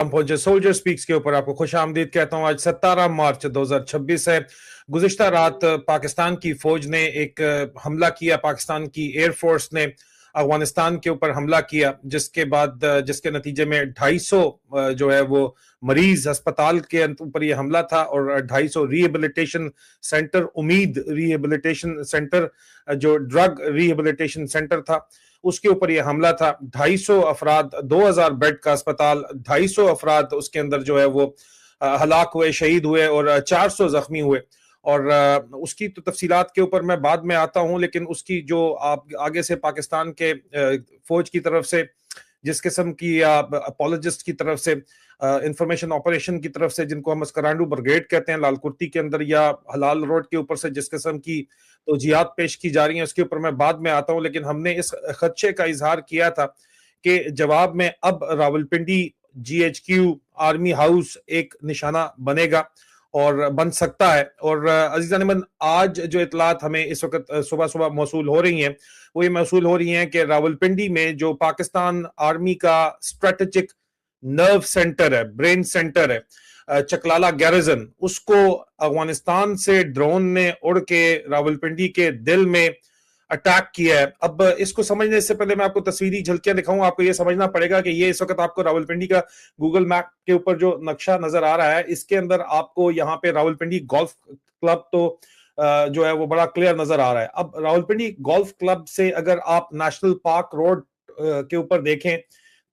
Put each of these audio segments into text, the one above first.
हम पहुंचे soldier speaks के ऊपर। आपको खुश आमदीद कहता हूं। आज 17 मार्च 2026 है। गुज़िश्ता रात पाकिस्तान की फौज ने एक हमला किया। पाकिस्तान की एयरफोर्स ने अफगानिस्तान के ऊपर हमला किया, जिसके बाद जिसके नतीजे में 250 जो है वो मरीज अस्पताल के ऊपर ये हमला था और 250 रिहेबिलिटेशन सेंटर, उम्मीद रिहेबिलिटेशन सेंटर जो ड्रग रिहेबिलिटेशन सेंटर था, उसके ऊपर यह हमला था। 250 अफराद, 2000 बेड का अस्पताल, 250 अफराद उसके अंदर जो है वो हलाक हुए, शहीद हुए और 400 जख्मी हुए। और उसकी तो तफसीलात के ऊपर मैं बाद में आता हूं, लेकिन उसकी जो आप आगे से पाकिस्तान के फौज की तरफ से जिस किस्म की अपोलोजिस्ट की तरफ से इंफॉर्मेशन ऑपरेशन की तरफ से, जिनको हम अस्करांडू ब्रिगेड कहते हैं, लालकुर्ती के अंदर या हलाल रोड के ऊपर से जिस किस्म की तौजीहात पेश की जा रही हैं, उसके ऊपर मैं बाद में आता हूं। लेकिन हमने इस खदशे का इजहार किया था कि जवाब में अब रावलपिंडी GHQ आर्मी हाउस एक निशाना बनेगा और बन सकता है। और अजीज़ान मन, आज जो इतलात हमें इस वक्त सुबह सुबह मौसूल हो रही हैं, वो ये मौसूल हो रही हैं कि रावलपिंडी में जो पाकिस्तान आर्मी का स्ट्रेटेजिक नर्व सेंटर है, ब्रेन सेंटर है, चकलाला गैरिजन, उसको अफगानिस्तान से ड्रोन ने उड़ के रावलपिंडी के दिल में अटैक किया है। अब इसको समझने से पहले मैं आपको तस्वीरी झलकियां दिखाऊं। आपको ये समझना पड़ेगा कि ये इस वक्त आपको रावलपिंडी का गूगल मैप के ऊपर जो नक्शा नजर आ रहा है, इसके अंदर आपको यहाँ पे रावलपिंडी गोल्फ क्लब तो जो है वो बड़ा क्लियर नजर आ रहा है। अब रावलपिंडी गोल्फ क्लब से अगर आप नेशनल पार्क रोड के ऊपर देखें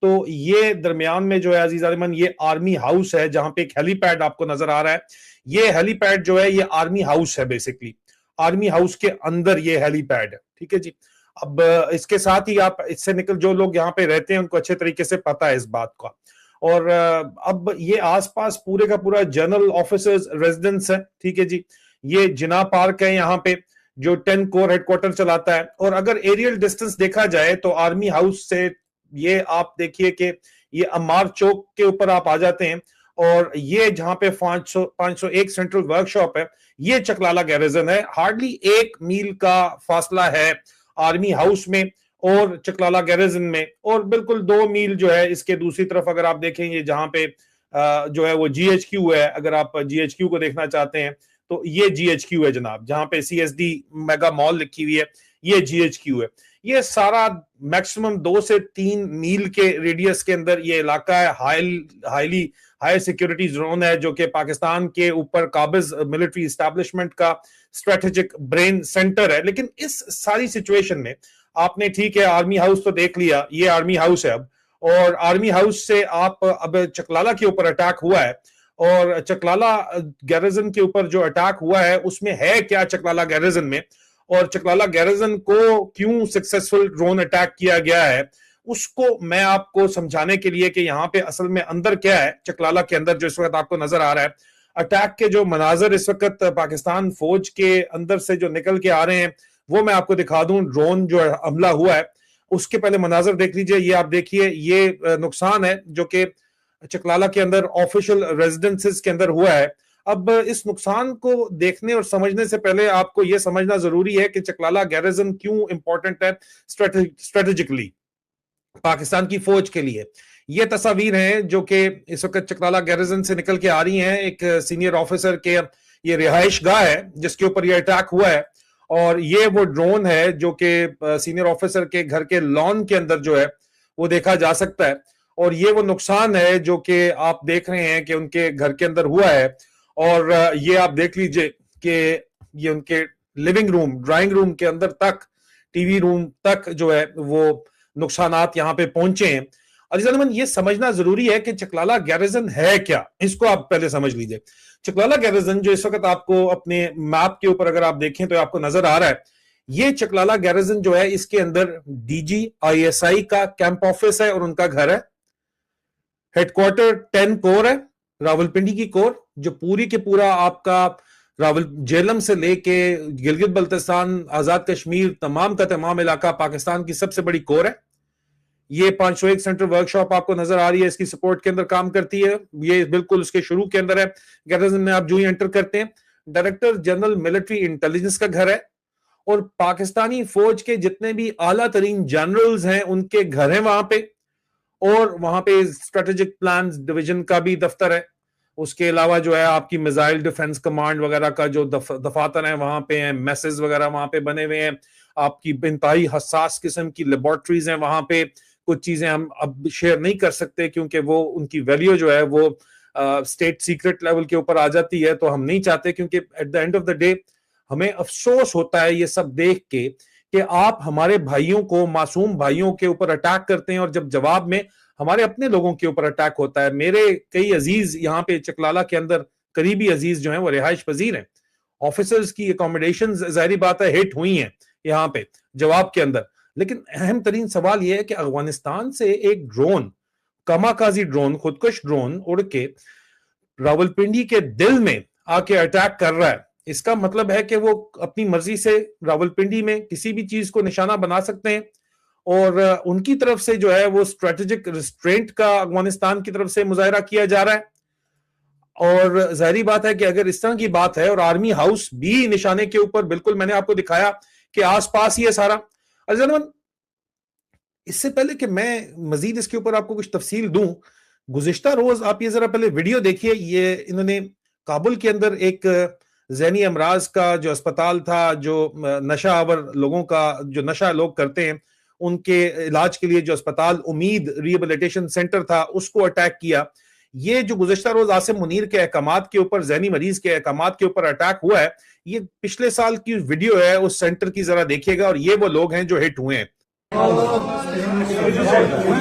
तो ये दरमियान में जो है अजीज अरमान, ये आर्मी हाउस है, जहां पे एक हेलीपैड आपको नजर आ रहा है। ये हेलीपैड जो है ये आर्मी हाउस है, बेसिकली आर्मी हाउस के अंदर ये हेलीपैड है। ठीक है जी। अब इसके साथ ही आप इससे निकल, जो लोग यहाँ पे रहते हैं उनको अच्छे तरीके से पता है इस बात का। और अब ये आसपास पूरे का पूरा जनरल ऑफिसर्स रेजिडेंस है। ठीक है जी। ये जिना पार्क है यहाँ पे, जो 10 कोर हेडक्वार्टर चलाता है। और अगर एरियल डिस्टेंस देखा जाए तो आर्मी हाउस से ये आप देखिए कि ये अमार चौक के ऊपर आप आ जाते हैं और ये जहां पे 501 सेंट्रल वर्कशॉप है, ये चकलाला गैरिजन है। हार्डली 1 मील का फासला है आर्मी हाउस में और चकलाला गैरिजन में, और बिल्कुल 2 मील जो है इसके दूसरी तरफ अगर आप देखेंगे जहां पे जो है वो GHQ है। अगर आप GHQ को देखना चाहते हैं तो ये GHQ है जनाब, जहां पे CSD मेगा मॉल लिखी हुई है, ये GHQ है। ये सारा मैक्सिमम 2 से 3 मील के रेडियस के अंदर ये इलाका है। हाईली हाई सिक्योरिटी जोन है, जो कि पाकिस्तान के ऊपर काबिज मिलिट्री एस्टैब्लिशमेंट का स्ट्रेटेजिक ब्रेन सेंटर है। लेकिन इस सारी सिचुएशन में आपने, ठीक है, आर्मी हाउस तो देख लिया, ये आर्मी हाउस है अब, और आर्मी हाउस से आप अब चकलाला के ऊपर अटैक हुआ है, और चकलाला गैरिजन के ऊपर जो अटैक हुआ है उसमें है क्या चकलाला गैरिजन में, और चकलाला गैरिजन को क्यों सक्सेसफुल ड्रोन अटैक किया गया है, उसको मैं आपको समझाने के लिए कि यहाँ पे असल में अंदर क्या है चकलाला के अंदर जो इस वक्त आपको नजर आ रहा है। अटैक के जो मनाजर इस वक्त पाकिस्तान फौज के अंदर से जो निकल के आ रहे हैं वो मैं आपको दिखा दूं। ड्रोन जो हमला हुआ है उसके पहले मनाजर देख लीजिए। ये आप देखिए, ये नुकसान है जो कि चकलाला के अंदर ऑफिशियल रेजिडेंसेस के अंदर हुआ है। अब इस नुकसान को देखने और समझने से पहले आपको यह समझना जरूरी है कि चकलाला गैरिजन क्यों इंपॉर्टेंट है स्ट्रेटेजिकली पाकिस्तान की फौज के लिए। ये तस्वीर हैं जो कि इस वक्त चकलाला गैरिजन से निकल के आ रही हैं। एक सीनियर ऑफिसर के ये रिहाइश गाह है जिसके ऊपर ये अटैक हुआ है, और ये वो ड्रोन है जो कि सीनियर ऑफिसर के घर के लॉन के अंदर जो है वो देखा जा सकता है। और ये वो नुकसान है जो कि आप देख रहे हैं कि उनके घर के अंदर हुआ है। और ये आप देख लीजिए कि ये उनके लिविंग रूम, ड्राइंग रूम के अंदर तक, टीवी रूम तक जो है वो नुकसानात यहाँ पे पहुंचे हैं। अजीज़, ये समझना जरूरी है कि चकलाला गैरिजन है क्या, इसको आप पहले समझ लीजिए। चकलाला गैरिजन जो इस वक्त आपको अपने मैप के ऊपर अगर आप देखें तो आपको नजर आ रहा है, ये चकलाला गैरिजन जो है इसके अंदर DG ISI का कैंप ऑफिस है और उनका घर है। हेडक्वार्टर 10 कोर है, रावलपिंडी की कोर, जो पूरी के पूरा आपका रावल जेलम से लेके गिलगित बल्तिस्तान, आजाद कश्मीर, तमाम का तमाम इलाका पाकिस्तान की सबसे बड़ी कोर है। ये 501 सेंट्रल वर्कशॉप आपको नजर आ रही है, इसकी सपोर्ट के अंदर काम करती है। ये बिल्कुल उसके शुरू के अंदर है गैरिजन में। आप जो ही एंटर करते हैं, डायरेक्टर जनरल मिलिट्री इंटेलिजेंस का घर है, और पाकिस्तानी फौज के जितने भी आला तरीन जनरल्स हैं उनके घर हैं वहां पे। और वहां पे स्ट्रेटेजिक प्लान डिवीजन का भी दफ्तर है। उसके अलावा जो है आपकी मिसाइल डिफेंस कमांड वगैरह का जो दफातर है वहां पे हैं, मैसेज वगैरह वहां पे बने हुए हैं, आपकी इंतहाई हसास किस्म की लेबोरेटरीज हैं वहां पे। कुछ चीजें हम अब शेयर नहीं कर सकते क्योंकि वो उनकी वैल्यू जो है वो स्टेट सीक्रेट लेवल के ऊपर आ जाती है, तो हम नहीं चाहते, क्योंकि at the end of the day हमें अफसोस होता है ये सब देख के कि आप हमारे भाइयों को, मासूम भाइयों के ऊपर अटैक करते हैं और जब जवाब में हमारे अपने लोगों के ऊपर अटैक होता है। मेरे कई अजीज यहाँ पे चकलाला के अंदर करीबी अजीज जो हैं वो रिहाइश पजीर हैं, ऑफिसर्स की अकोमोडेशन जाहिर बात है हिट हुई हैं यहाँ पे जवाब के अंदर। लेकिन अहम तरीन सवाल यह है कि अफगानिस्तान से एक ड्रोन, कमाकाजी ड्रोन, खुदकुश ड्रोन उड़ के रावलपिंडी के दिल में आके अटैक कर रहा है। इसका मतलब है कि वो अपनी मर्जी से रावलपिंडी में किसी भी चीज को निशाना बना सकते हैं और उनकी तरफ से जो है वो स्ट्रेटेजिक रिस्ट्रेंट का अफगानिस्तान की तरफ से मुजाहरा किया जा रहा है। और जाहिर बात है कि अगर इस तरह की बात है और आर्मी हाउस भी निशाने के ऊपर, बिल्कुल मैंने आपको दिखाया कि आसपास ही है सारा। अजनवन, इससे पहले कि मैं मजीद इसके ऊपर आपको कुछ तफसील दूं, गुज़िश्ता रोज आप ये जरा पहले वीडियो देखिए। ये इन्होंने काबुल के अंदर एक ज़हनी अमराज का जो अस्पताल था, जो नशा आवर लोगों का, जो नशा लोग करते हैं उनके इलाज के लिए जो अस्पताल उम्मीद रिहेबिलिटेशन सेंटर था, उसको अटैक किया। ये जो गुज़िश्ता रोज आसिम मुनीर के अहकामात के ऊपर, ज़हनी मरीज के अहकामात के ऊपर अटैक हुआ है, ये पिछले साल की वीडियो है उस सेंटर की, जरा देखिएगा। और ये वो लोग हैं जो हिट हुए हैं।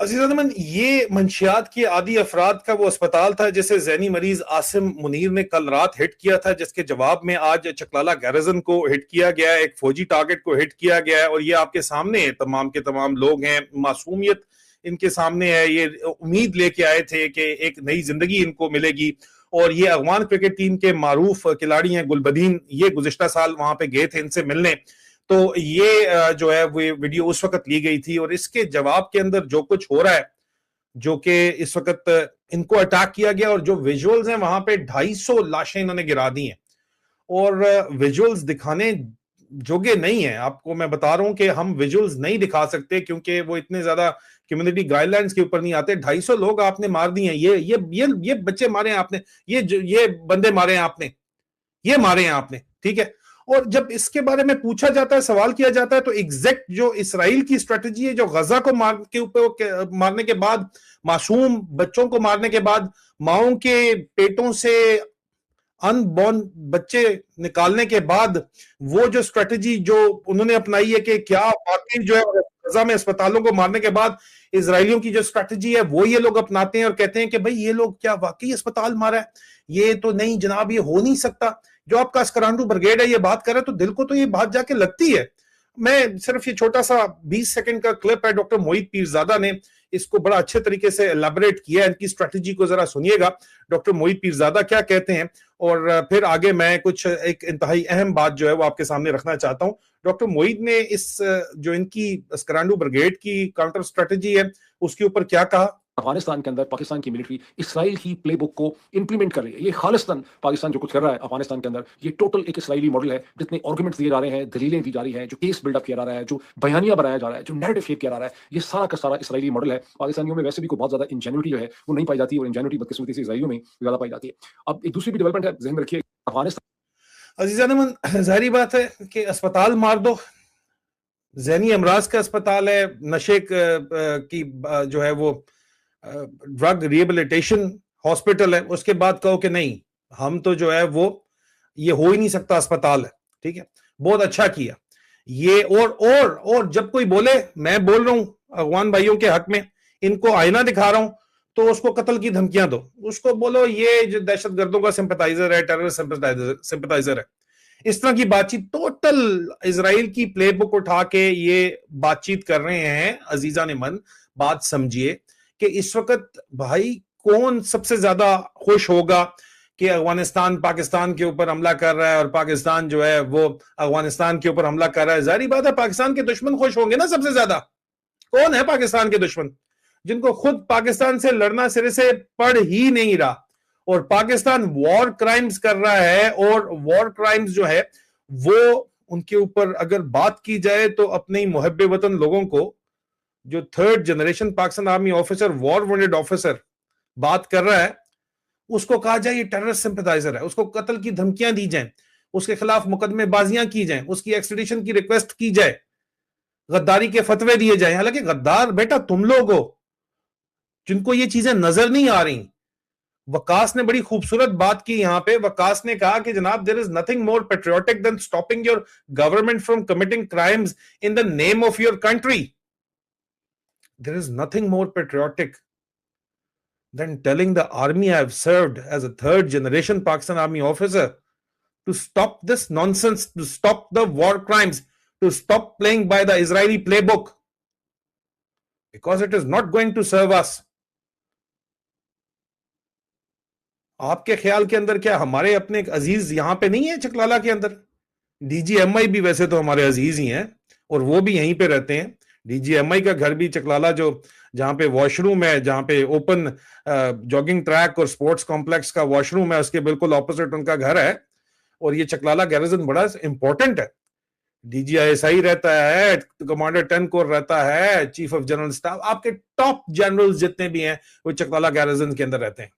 अजीज़, ये मंशियात के आदि अफराद का वो अस्पताल था जिसे ज़हनी मरीज आसिम मुनीर ने कल रात हिट किया था, जिसके जवाब में आज चकलाला गैरजन को हिट किया गया है, एक फौजी टारगेट को हिट किया गया है। और ये आपके सामने तमाम के तमाम लोग हैं, मासूमियत इनके सामने है। ये उम्मीद लेके आए थे कि एक नई जिंदगी इनको मिलेगी। और ये अफगान क्रिकेट टीम के मारूफ खिलाड़ी हैं गुलबदीन, ये गुज़िश्ता साल वहां पे गए थे इनसे मिलने। तो ये जो है वो वीडियो उस वक्त ली गई थी और इसके जवाब के अंदर जो कुछ हो रहा है, जो कि इस वक्त इनको अटैक किया गया और जो विजुअल्स हैं वहां पे 250 लाशें इन्होंने गिरा दी हैं और विजुअल्स दिखाने जोगे नहीं है। आपको मैं बता रहा हूं कि हम विजुअल्स नहीं दिखा सकते क्योंकि वो इतने ज्यादा कम्युनिटी गाइडलाइंस के ऊपर नहीं आते। 250 लोग आपने मार दिए हैं, ये बच्चे मारे हैं आपने, ये बंदे मारे हैं आपने, ये मारे हैं आपने, ठीक है। और जब इसके बारे में पूछा जाता है, सवाल किया जाता है, तो एग्जैक्ट जो इसराइल की स्ट्रेटजी है, जो गजा को मारने के बाद, मासूम बच्चों को मारने के बाद, माओं के पेटों से अनबॉर्न बच्चे निकालने के बाद, वो जो स्ट्रेटजी जो उन्होंने अपनाई है कि क्या वाकई जो है गजा में अस्पतालों को मारने के बाद इजरायलियों की जो स्ट्रेटजी है वो ये लोग अपनाते हैं और कहते हैं कि भाई ये लोग क्या वाकई अस्पताल मारा है? ये तो नहीं जनाब, ये हो नहीं सकता। जो आपका अस्करांडू ब्रिगेड है ये बात कर रहा है तो दिल को तो ये बात जाके लगती है। मैं सिर्फ ये छोटा सा 20 सेकंड का क्लिप है, डॉक्टर मोहित पीरजादा ने इसको बड़ा अच्छे तरीके से एलैबोरेट किया है। इनकी स्ट्रेटजी को जरा सुनिएगा, डॉक्टर मोईद पीरजादा क्या कहते हैं, और फिर आगे मैं कुछ एक इंतहाई अहम बात जो है वो आपके सामने रखना चाहता हूं। डॉक्टर मोईद ने इस जो इनकी स्करांडू ब्रिगेड की काउंटर स्ट्रेटजी है उसके ऊपर क्या कहा। अफगानिस्तान के अंदर पाकिस्तान की मिलिट्री इसराइल की प्लेबुक को इंप्लीमेंट कर रही है। ये खालिस्तान पाकिस्तान जो कुछ कर रहा है अफगानिस्तान के अंदर, ये टोटल एक इसराइली मॉडल है। जितने आर्गुमेंट्स दिए जा रहे हैं, दलीलें दी जा रही हैं, जो केस बिल्डअप किया जा रहा है, जो बयानिया बनाया जा रहा है, जो नैरेटिव शेप किया जा रहा है, ये सारा का सारा इसराइली मॉडल है। पाकिस्तानियों में वैसे भी कोई बहुत ज्यादा इंजेन्युइटी जो है वो नहीं पाई जाती, और इंजेन्युइटी बदकिस्मती से इसराइलियों में ज्यादा पाई जाती है। अब एक दूसरी भी डेवलपमेंट है, ध्यान में रखिए, अफगानिस्तान अजीज़ान, जाहिर बात है कि अस्पताल मार दो, ज़हनी अमराज का अस्पताल है, नशे की जो है वो ड्रग रिहेबिलिटेशन हॉस्पिटल है, उसके बाद कहो कि नहीं हम तो जो है वो ये हो ही नहीं सकता अस्पताल है। ठीक है, बहुत अच्छा किया ये। और जब कोई बोले मैं बोल रहा हूं अफगान भाइयों के हक में, इनको आईना दिखा रहा हूं, तो उसको कत्ल की धमकियां दो, उसको बोलो ये जो दहशतगर्दों का सिंपैथाइजर है, टेररिस्ट सिंपैथाइजर है। इस तरह की बातचीत, टोटल इजराइल की प्लेबुक उठा के ये बातचीत कर रहे हैं। अजीजा ने मन बात समझिए कि इस वक्त भाई कौन सबसे ज्यादा खुश होगा कि अफगानिस्तान पाकिस्तान के ऊपर हमला कर रहा है और पाकिस्तान जो है वो अफगानिस्तान के ऊपर हमला कर रहा है। जारी बात है पाकिस्तान के दुश्मन खुश होंगे ना सबसे ज्यादा। कौन है पाकिस्तान के दुश्मन? जिनको खुद पाकिस्तान से लड़ना सिरे से पड़ ही नहीं रहा, और पाकिस्तान वॉर क्राइम्स कर रहा है, और वॉर क्राइम्स जो है वो उनके ऊपर अगर बात की जाए तो अपने ही मुहब्बे वतन लोगों को, जो 3rd generation Pakistan army officer, war wanted officer बात कर रहा है, उसको कहा जाए ये टेररिस्ट सिंपैथाइजर है, उसको कत्ल की धमकियां दी जाएं, उसके खिलाफ मुकदमेबाजियां की जाएं, उसकी एक्सट्रेडिशन की रिक्वेस्ट की जाए, गद्दारी के फतवे दिए जाएं। हालांकि गद्दार बेटा तुम लोग हो, जिनको ये चीजें नजर नहीं आ रही। वकास ने बड़ी खूबसूरत बात की यहां पे। वकास ने कहा कि जनाब there is nothing more patriotic than stopping your government from committing crimes in the name of your country. There is nothing more patriotic than telling the army I have served as a 3rd generation Pakistan Army officer to stop this nonsense, to stop the war crimes, to stop playing by the Israeli playbook, because it is not going to serve us. आपके ख्याल के अंदर क्या हमारे अपने एक अजीज यहां पे नहीं है चकलाला के अंदर? डीजीएमआई भी वैसे तो हमारे अजीज ही हैं और वो भी यहीं पे रहते हैं। डीजीएमआई का घर भी चकलाला, जो जहां पे वॉशरूम है, जहां पे ओपन जॉगिंग ट्रैक और स्पोर्ट्स कॉम्प्लेक्स का वॉशरूम है, उसके बिल्कुल ऑपोजिट उनका घर है। और ये चकलाला गैरिजन बड़ा इंपॉर्टेंट है। डीजीआईएसआई रहता है, कमांडर 10 कोर रहता है, चीफ ऑफ जनरल स्टाफ, आपके टॉप जनरल्स जितने भी हैं वो चकलाला गैरिजन के अंदर रहते हैं।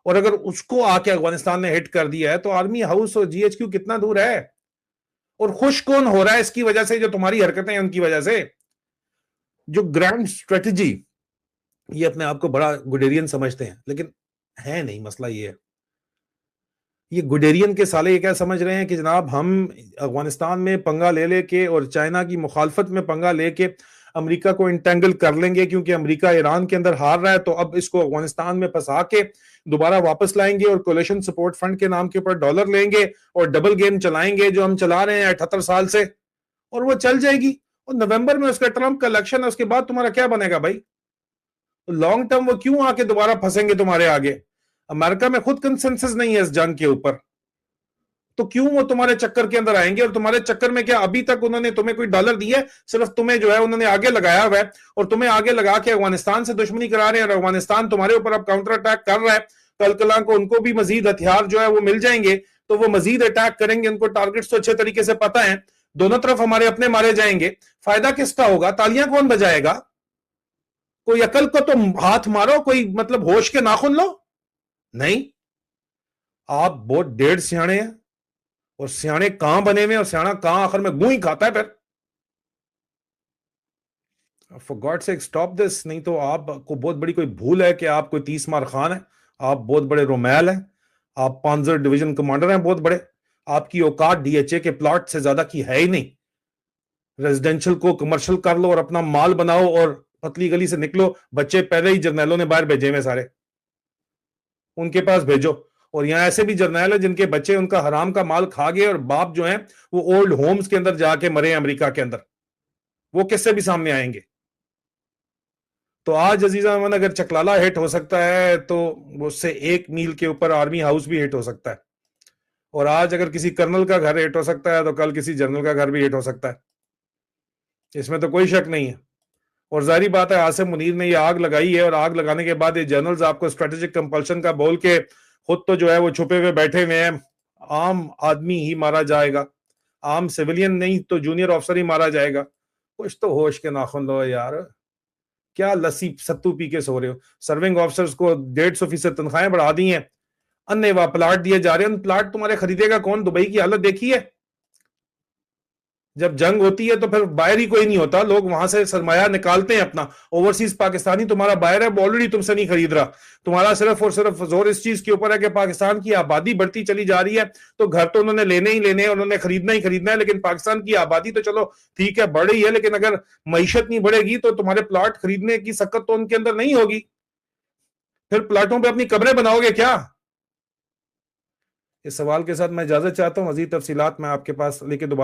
और अगर उसको आके अफगानिस्तान ने हिट कर दिया है तो आर्मी हाउस और जीएचक्यू कितना दूर है? और खुश कौन हो रहा है इसकी वजह से? जो तुम्हारी हरकतें हैं उनकी वजह से। जो ग्रैंड स्ट्रेटजी, ये अपने आप को बड़ा गुडेरियन समझते हैं, लेकिन है नहीं। मसला ये है, ये गुडेरियन के साले ये क्या समझ रहे हैं कि जनाब हम अफगानिस्तान में पंगा ले लेके और चाइना की मुखालफत में पंगा लेके अमेरिका को इंटेंगल कर लेंगे, क्योंकि अमेरिका ईरान के अंदर हार रहा है, तो अब इसको अफगानिस्तान में फंसा के दोबारा वापस लाएंगे और कोलिशन सपोर्ट फंड के नाम के ऊपर डॉलर लेंगे और डबल गेम चलाएंगे जो हम चला रहे हैं 78 साल से, और वो चल जाएगी। और नवंबर में उसका ट्रंप का इलेक्शन है, उसके बाद तुम्हारा क्या बनेगा भाई? लॉन्ग टर्म वो क्यों आके दोबारा फंसेंगे तुम्हारे आगे? अमेरिका में खुद कंसेंसस नहीं है इस जंग के ऊपर, तो क्यों वो तुम्हारे चक्कर के अंदर आएंगे? और तुम्हारे चक्कर में क्या अभी तक उन्होंने तुम्हें कोई डॉलर दिया है? सिर्फ तुम्हें जो है उन्होंने आगे लगाया हुआ है, और तुम्हें आगे लगा के अफगानिस्तान से दुश्मनी करा रहे हैं, और अफगानिस्तान तुम्हारे ऊपर अब काउंटर अटैक कर रहा है। कल कला को उनको भी मजीद हथियार जो है वो मिल जाएंगे, तो वो मजीद अटैक करेंगे। उनको टारगेट्स तो अच्छे तरीके से पता है, दोनों तरफ हमारे अपने मारे जाएंगे। फायदा किसका होगा? तालियां कौन बजाएगा? कोई अकल को तो हाथ मारो, कोई मतलब होश के नाखून लो। नहीं, आप बहुत डेढ़ सियाणे हैं, और सियाणे कहां बने हुए, और सियाणा कहां आखिर में मुंह ही खाता है फिर। For God sake stop this. नहीं तो आपको बहुत बड़ी कोई भूल है कि आप कोई 30 मार खान है, आप बहुत बड़े रोमैल हैं, आप पांजर डिवीजन कमांडर हैं बहुत बड़े। आपकी औकात डीएचए के प्लॉट से ज्यादा की है ही नहीं। रेजिडेंशियल को कमर्शियल कर लो और अपना माल बनाओ और पतली गली से निकलो। बच्चे पहले ही जर्नैलों ने बाहर भेजे हुए सारे, उनके पास भेजो। और यहां ऐसे भी जर्नैल है जिनके बच्चे उनका हराम का माल खा गए, और बाप जो है वो ओल्ड होम्स के अंदर जाके मरे अमेरिका के अंदर। वो किससे भी सामने आएंगे। तो आज अजीजा अमन अगर चकलाला हिट हो सकता है तो उससे 1 मील के ऊपर आर्मी हाउस भी हिट हो सकता है, और आज अगर किसी कर्नल का घर हिट हो सकता है तो कल किसी जनरल का घर भी हिट हो सकता है, इसमें तो कोई शक नहीं है। और जाहिर बात है आसिम मुनीर ने ये आग लगाई है, और आग लगाने के बाद ये जनरल्स आपको स्ट्रेटेजिक कंपल्शन का बोल के खुद तो जो है वो छुपे हुए बैठे हुए हैं। आम आदमी ही मारा जाएगा, आम सिविलियन नहीं तो जूनियर ऑफिसर ही मारा जाएगा। कुछ तो होश के नाखून लो यार, क्या लस्सी सत्तू पी के सो रहे हो। सर्विंग ऑफिसर्स को 150% तनख्वाहें बढ़ा दी हैं, अन्य प्लाट दिए जा रहे हैं। प्लाट तुम्हारे खरीदेगा कौन? दुबई की हालत देखी है, जब जंग होती है तो फिर बायर ही कोई नहीं होता, लोग वहां से सरमाया निकालते हैं अपना। ओवरसीज पाकिस्तानी तुम्हारा बायर है, वो ऑलरेडी तुमसे नहीं खरीद रहा। तुम्हारा सिर्फ और सिर्फ जोर इस चीज के ऊपर है कि पाकिस्तान की आबादी बढ़ती चली जा रही है, तो घर तो उन्होंने लेने ही लेने, उन्होंने खरीदना ही खरीदना है। लेकिन पाकिस्तान की आबादी तो चलो ठीक है बढ़ रही है, लेकिन अगर मईशत नहीं बढ़ेगी तो तुम्हारे प्लाट खरीदने की सकत तो उनके अंदर नहीं होगी। फिर प्लाटों पर अपनी कब्रें बनाओगे क्या? इस सवाल के साथ मैं इजाजत चाहता हूं, मजीद तफसीलात मैं आपके पास लेके दोबारा